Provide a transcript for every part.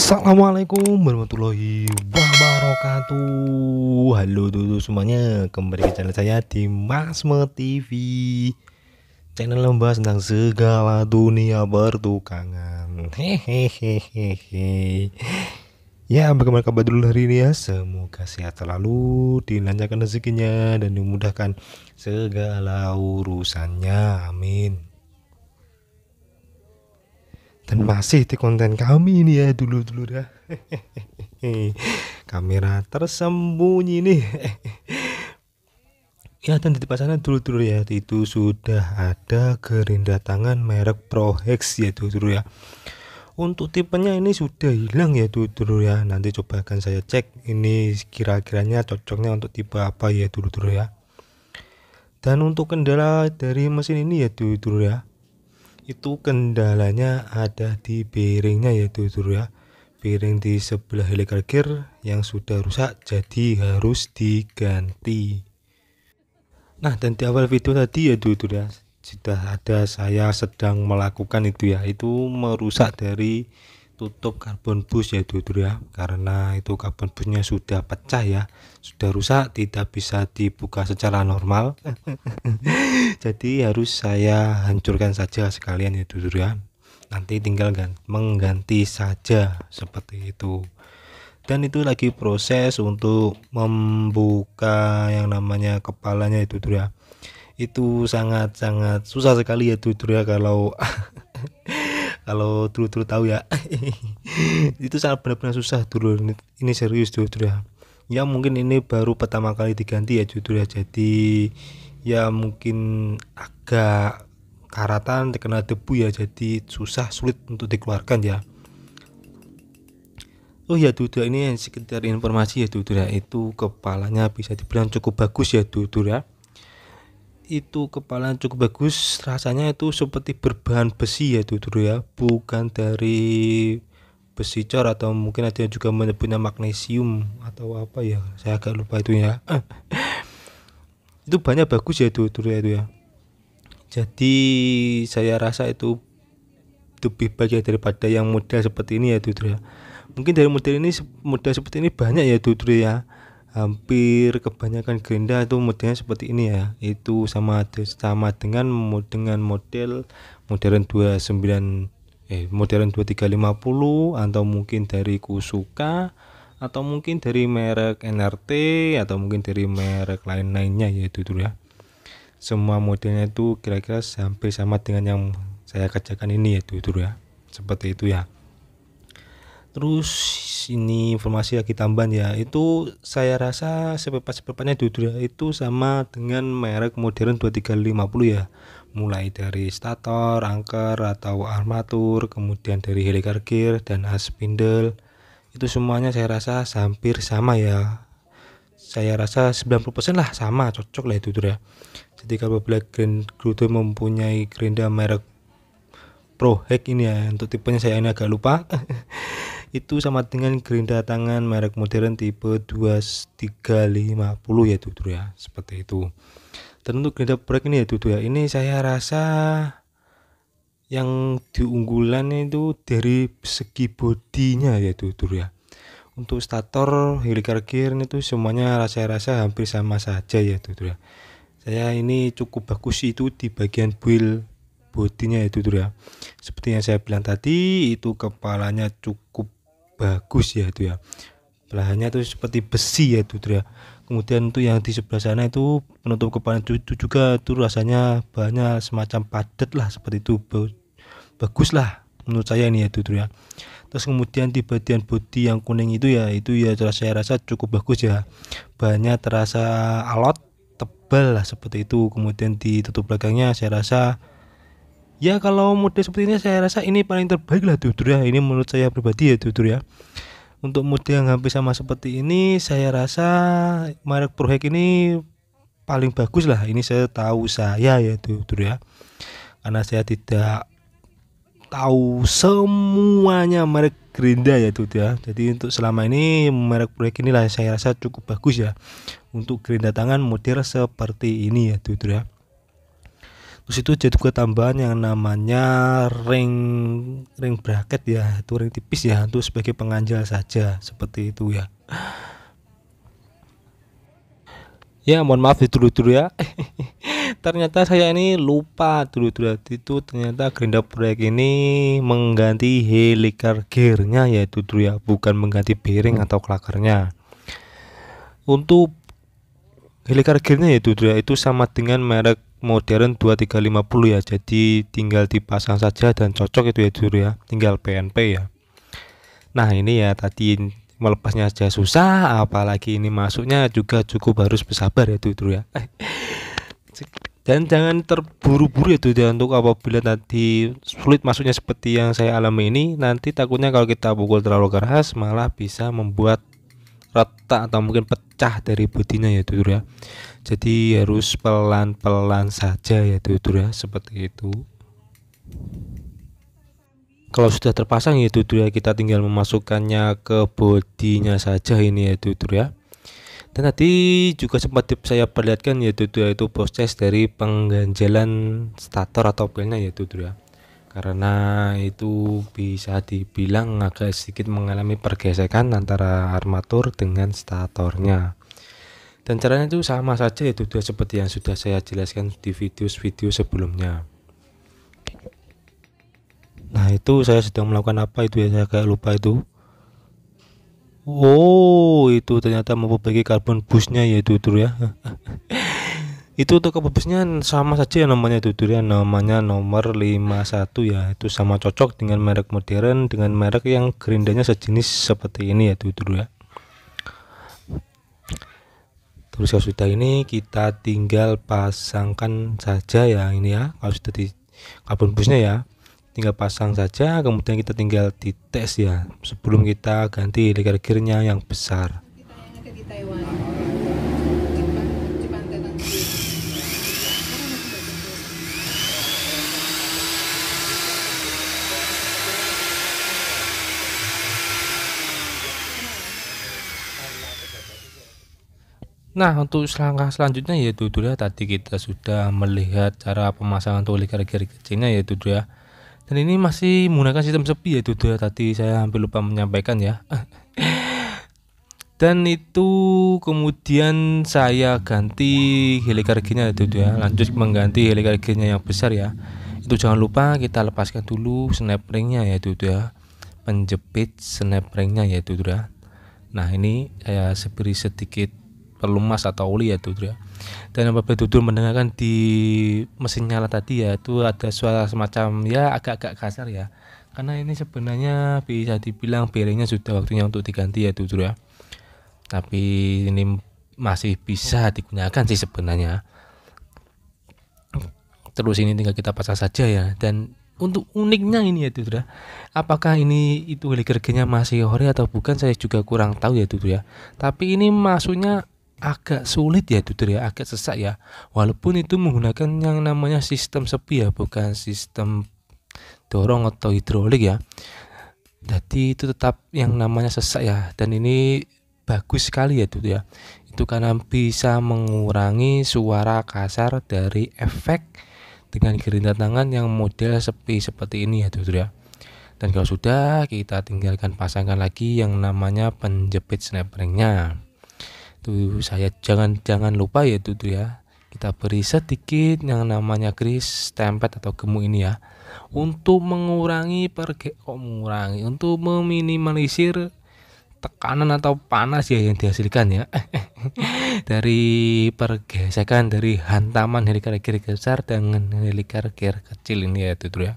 Assalamualaikum warahmatullahi wabarakatuh. Halo dulu semuanya, kembali ke channel saya di Masme TV. Channel membahas tentang segala dunia pertukangan. Hehehehe. Ya, bagaimana kabar dulu hari ini ya? Semoga sehat selalu, dilancarkan rezekinya dan dimudahkan segala urusannya. Amin. Dan masih di konten kami ini ya dulu dah. Kamera tersembunyi nih. Ya, dan di sana dulu ya, itu sudah ada gerinda tangan merek ProHex ya dulu ya. Untuk tipenya ini sudah hilang ya dulu ya. Nanti coba akan saya cek ini kira-kiranya cocoknya untuk tipe apa ya dulu ya. Dan untuk kendala dari mesin ini ya dulu ya, itu kendalanya ada di bearingnya ya ya. Bearing di sebelah helical gear yang sudah rusak, jadi harus diganti. Nah, dan di awal video tadi ya ya, sudah ada saya sedang melakukan itu ya, itu merusak dari tutup karbon bus ya ya, karena itu karbon busnya sudah pecah ya, sudah rusak, tidak bisa dibuka secara normal. Jadi harus saya hancurkan saja sekalian ya ya, nanti tinggal mengganti saja seperti itu. Dan itu lagi proses untuk membuka yang namanya kepalanya itu ya, itu sangat-sangat susah sekali ya ya, kalau kalau dulu tahu ya. Itu sangat benar-benar susah dulu, ini serius ya. Ya mungkin ini baru pertama kali diganti ya ya, jadi ya mungkin agak karatan terkena debu ya, jadi sulit untuk dikeluarkan ya. Oh ya ini sekedar informasi ya ya, itu kepalanya bisa dibilang cukup bagus ya ya. Itu kepala cukup bagus, rasanya itu seperti berbahan besi ya ya, bukan dari besi cor atau mungkin ada juga menyebutnya magnesium atau apa ya, saya agak lupa itu ya. Itu banyak bagus ya itu ya. Jadi saya rasa itu lebih baik ya daripada yang model seperti ini ya ya. Mungkin dari model seperti ini banyak ya ya. Hampir kebanyakan gerinda itu modelnya seperti ini ya. Itu sama dengan model modern 29 modern 2350 atau mungkin dari Kusuka atau mungkin dari merek NRT atau mungkin dari merek lainnya ya ya. Semua modelnya itu kira-kira hampir sama dengan yang saya kerjakan ini ya ya, seperti itu ya. Terus ini informasi lagi tambahan ya, itu saya rasa spare-partnya itu sama dengan merek modern 2350 ya, mulai dari stator, anker atau armatur, kemudian dari helical gear dan as spindle, itu semuanya saya rasa hampir sama ya. Saya rasa 90% lah sama, cocok lah itu ya. Jadi kalau Black Grand Crudo mempunyai gerinda merek ProHex ini ya, untuk tipenya saya ini agak lupa. Itu sama dengan gerinda tangan merek modern tipe 2350 ya ya, seperti itu. Dan untuk gerinda ProHex ini ya ya, ini saya rasa yang diunggulan itu dari segi bodinya ya ya. Untuk stator, helical gear itu semuanya saya rasa hampir sama saja ya ya. Saya ini cukup bagus itu di bagian build bodinya itu ya. Seperti yang saya bilang tadi, itu kepalanya cukup bagus ya ya. Belahannya itu seperti besi ya ya. Kemudian itu yang di sebelah sana itu penutup kepala itu juga itu rasanya banyak semacam padat lah, seperti itu. Bagus lah menurut saya ini ya ya. Terus kemudian di bagian bodi yang kuning itu ya saya rasa cukup bagus ya. Banyak terasa alot, tebal lah seperti itu. Kemudian di tutup belakangnya saya rasa ya kalau model seperti ini saya rasa ini paling terbaik lah ya. Ini menurut saya pribadi ya ya. Untuk model yang hampir sama seperti ini saya rasa merek ProHex ini paling bagus lah. Ini saya tahu saya ya ya. Karena saya tidak tahu semuanya merek gerinda ya ya. Jadi untuk selama ini merek ProHex inilah saya rasa cukup bagus ya untuk gerinda tangan model seperti ini ya ya. Terus itu jadi juga tambahan yang namanya ring ring bracket ya, itu ring tipis ya, itu sebagai penganjal saja seperti itu ya. Ya mohon maaf dulu ya. Ternyata saya ini lupa dulu itu ternyata Gerinda proyek ini mengganti helical gearnya yaitu dulu ya, bukan mengganti bearing atau klakernya. Untuk helical gearnya yaitu dulu ya, itu sama dengan merek modern 2350 ya, jadi tinggal dipasang saja dan cocok itu ya dulu ya, tinggal PNP ya. Nah ini ya tadi melepasnya aja susah, apalagi ini masuknya juga cukup harus bersabar ya dulu ya. Dan jangan terburu-buru ya ya untuk apabila nanti sulit masuknya seperti yang saya alami ini, nanti takutnya kalau kita pukul terlalu keras malah bisa membuat retak atau mungkin pecah dari bodinya ya ya. Jadi harus pelan-pelan saja ya ya, seperti itu. Kalau sudah terpasang ya ya, kita tinggal memasukkannya ke bodinya saja ini ya ya. Dan tadi juga sempat saya perlihatkan yaitu proses dari pengganjalan stator atau pelnya yaitu ya, karena itu bisa dibilang agak sedikit mengalami pergesekan antara armatur dengan statornya, dan caranya itu sama saja yaitu seperti yang sudah saya jelaskan di video sebelumnya. Nah itu saya sedang melakukan apa itu ya, saya kayak lupa itu. Oh, itu ternyata memperbaiki karbon busnya ya ya. Itu untuk karbon busnya sama saja ya namanya ya, namanya nomor 51 ya. Itu sama cocok dengan merek modern, dengan merek yang gerindanya sejenis seperti ini ya ya. Terus kalau sudah ini kita tinggal pasangkan saja ya ini ya. Kalau sudah di karbon busnya ya, tinggal pasang saja, kemudian kita tinggal dites ya sebelum kita ganti helical gearnya yang besar. Nah untuk langkah selanjutnya yaitu ya, tadi kita sudah melihat cara pemasangan untuk helical gear kecilnya yaitu ya, dan ini masih menggunakan sistem sepi ya ya, tadi saya hampir lupa menyampaikan ya. Dan itu kemudian saya ganti helical gearnya ya, lanjut mengganti helical gearnya yang besar ya. Itu jangan lupa kita lepaskan dulu snap ringnya ya ya, penjepit snap ringnya ya ya. Nah ini saya beri sedikit pelumas atau oli ya ya. Dan apabila Dudul mendengarkan di mesin nyala tadi ya, itu ada suara semacam ya agak-agak kasar ya, karena ini sebenarnya bisa dibilang bearingnya sudah waktunya untuk diganti ya ya, tapi ini masih bisa digunakan sih sebenarnya. Terus ini tinggal kita pasang saja ya. Dan untuk uniknya ini ya ya, apakah ini itu helical gearnya masih ori atau bukan saya juga kurang tahu ya ya, tapi ini masuknya agak sulit ya ya, agak sesak ya, walaupun itu menggunakan yang namanya sistem sepi ya, bukan sistem dorong atau hidrolik ya, jadi itu tetap yang namanya sesak ya. Dan ini bagus sekali ya ya, itu karena bisa mengurangi suara kasar dari efek dengan gerinda tangan yang model sepi seperti ini ya ya. Dan kalau sudah, kita tinggalkan pasangkan lagi yang namanya penjepit snap ringnya. Tuh saya jangan lupa ya ya, kita beri sedikit yang namanya grease tempet atau gemuk ini ya, untuk mengurangi untuk meminimalisir tekanan atau panas ya yang dihasilkan ya dari pergesekan dari hantaman helical gear besar dengan helical gear kecil ini ya ya.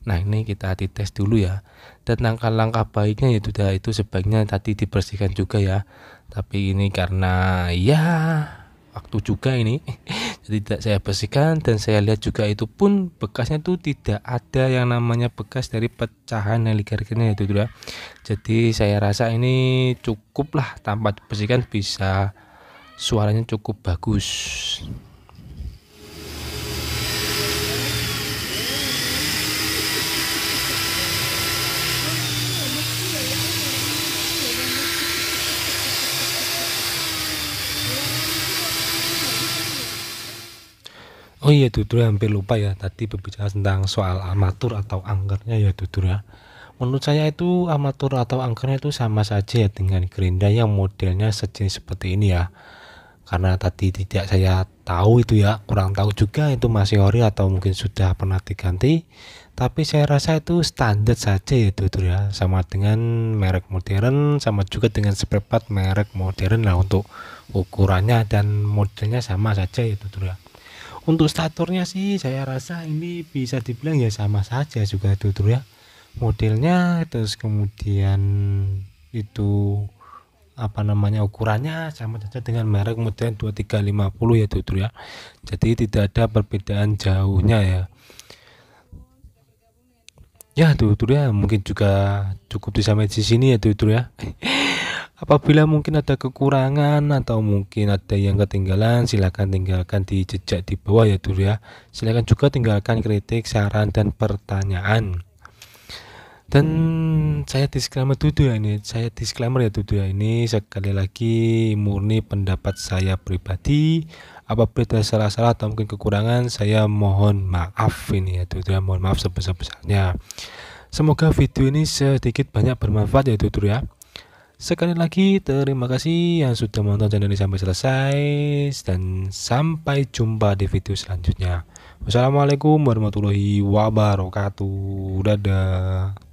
Nah ini kita dites dulu ya, dan langkah-langkah baiknya itu sebaiknya tadi dibersihkan juga ya, tapi ini karena ya waktu juga ini jadi tidak saya bersihkan, dan saya lihat juga itu pun bekasnya tuh tidak ada yang namanya bekas dari pecahan helical gearnya itu ya. Jadi saya rasa ini cukup lah, tanpa dibersihkan bisa suaranya cukup bagus. Oh iya Tutur, hampir lupa ya tadi berbicara tentang soal armatur atau angkernya ya Tutur ya. Menurut saya itu armatur atau angkernya itu sama saja ya dengan gerinda yang modelnya sejenis seperti ini ya. Karena tadi tidak saya tahu itu ya, kurang tahu juga itu masih ori atau mungkin sudah pernah diganti. Tapi saya rasa itu standar saja ya Tutur ya, sama dengan merek modern, sama juga dengan spare part merek modern lah untuk ukurannya dan modelnya sama saja ya Tutur ya. Untuk staturnya sih saya rasa ini bisa dibilang ya sama saja juga Tutur ya. Modelnya terus kemudian itu apa namanya ukurannya sama saja dengan merek model 2350 ya Tutur ya. Jadi tidak ada perbedaan jauhnya ya. Ya Tutur ya, mungkin juga cukup sampai di sini ya Tutur ya. Apabila mungkin ada kekurangan atau mungkin ada yang ketinggalan, silakan tinggalkan di jejak di bawah ya Tutur ya. Silakan juga tinggalkan kritik, saran dan pertanyaan. Dan saya disclaimer dulu ya ini, saya disclaimer ya dulu ya, ini sekali lagi murni pendapat saya pribadi. Apabila ada salah-salah atau mungkin kekurangan, saya mohon maaf ini ya dulu ya, mohon maaf sebesar-besarnya. Semoga video ini sedikit banyak bermanfaat ya dulu ya. Sekali lagi terima kasih yang sudah menonton channel ini sampai selesai, dan sampai jumpa di video selanjutnya. Wassalamualaikum warahmatullahi wabarakatuh. Dadah.